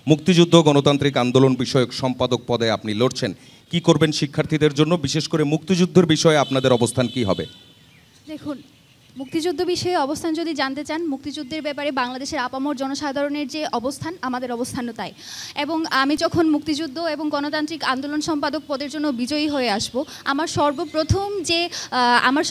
মুক্তিযুদ্ধ গণতান্ত্রিক আন্দোলন বিষয়ক সম্পাদক পদে আপনি লড়ছেন, কি করবেন শিক্ষার্থীদের জন্য? বিশেষ করে মুক্তিযুদ্ধের বিষয়ে আপনাদের অবস্থান কি হবে? দেখুন, মুক্তিযুদ্ধ বিষয়ে অবস্থান যদি জানতে চান, মুক্তিযুদ্ধের ব্যাপারে বাংলাদেশের আপামর জনসাধারণের যে অবস্থান, আমাদের অবস্থানও তাই। এবং আমি যখন মুক্তিযুদ্ধ এবং গণতান্ত্রিক আন্দোলন সম্পাদক পদের জন্য বিজয়ী হয়ে আসব, আমার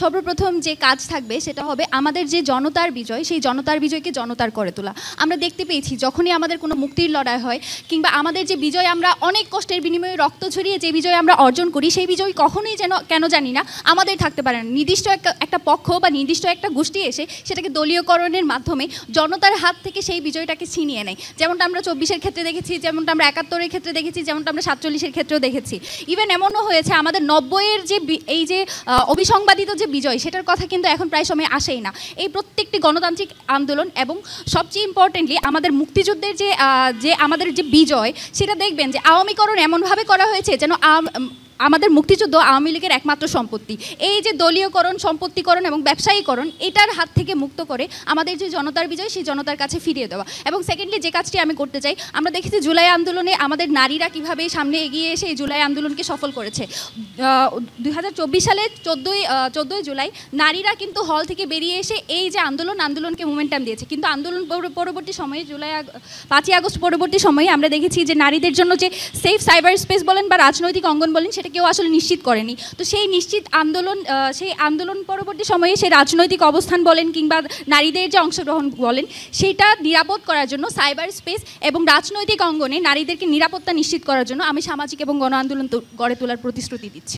সর্বপ্রথম যে কাজ থাকবে সেটা হবে আমাদের যে জনতার বিজয়, সেই জনতার বিজয়কে জনতার করে তোলা। আমরা দেখতে পেয়েছি যখনই আমাদের কোনো মুক্তির লড়াই হয় কিংবা আমাদের যে বিজয়, আমরা অনেক কষ্টের বিনিময়ে রক্ত ছড়িয়ে যে বিজয় আমরা অর্জন করি, সেই বিজয় কখনোই কেন জানি না আমাদের থাকতে পারে না। নির্দিষ্ট একটা পক্ষ বা নির্দিষ্ট একটা গোষ্ঠী এসে সেটাকে দলীয়করণের মাধ্যমে জনতার হাত থেকে সেই বিজয়টাকে ছিনিয়ে নেয়। যেমনটা আমরা 24-এর ক্ষেত্রে দেখেছি, যেমনটা আমরা 71-এর ক্ষেত্রে দেখেছি, যেমনটা আমরা 47-এর ক্ষেত্রেও দেখেছি। ইভেন এমনও হয়েছে আমাদের 90-এর যে এই যে অবিসংবাদিত যে বিজয়, সেটার কথা কিন্তু এখন প্রায় সময় আসেই না। এই প্রত্যেকটি গণতান্ত্রিক আন্দোলন এবং সবচেয়ে ইম্পর্টেন্টলি আমাদের মুক্তিযুদ্ধের যে আমাদের যে বিজয়, সেটা দেখবেন যে আওয়ামীকরণ এমনভাবে করা হয়েছে যেন আমাদের মুক্তিযুদ্ধ আওয়ামী লীগের একমাত্র সম্পত্তি। এই যে দলীয়করণ, সম্পত্তিকরণ এবং ব্যবসায়ীকরণ, এটার হাত থেকে মুক্ত করে আমাদের যে জনতার বিজয়, সেই জনতার কাছে ফিরিয়ে দেওয়া। এবং সেকেন্ডলি যে কাজটি আমি করতে চাই, আমরা দেখেছি জুলাই আন্দোলনে আমাদের নারীরা কীভাবে সামনে এগিয়ে এসে এই জুলাই আন্দোলনকে সফল করেছে। 2024 সালের 14ই জুলাই নারীরা কিন্তু হল থেকে বেরিয়ে এসে এই যে আন্দোলনকে মোমেন্টাম দিয়েছে। কিন্তু আন্দোলন পরবর্তী সময়ে 5ই আগস্ট পরবর্তী সময়ে আমরা দেখেছি যে নারীদের জন্য যে সেফ সাইবার স্পেস বলেন বা রাজনৈতিক অঙ্গন বলেন, সেটা কেউ আসলে নিশ্চিত করেনি। তো সেই আন্দোলন পরবর্তী সময়ে সেই রাজনৈতিক অবস্থান বলেন কিংবা নারীদের যে অংশগ্রহণ বলেন, সেটা নিরাপদ করার জন্য সাইবার স্পেস এবং রাজনৈতিক অঙ্গনে নারীদেরকে নিরাপত্তা নিশ্চিত করার জন্য আমি সামাজিক এবং গণ আন্দোলন গড়ে তোলার প্রতিশ্রুতি দিচ্ছি।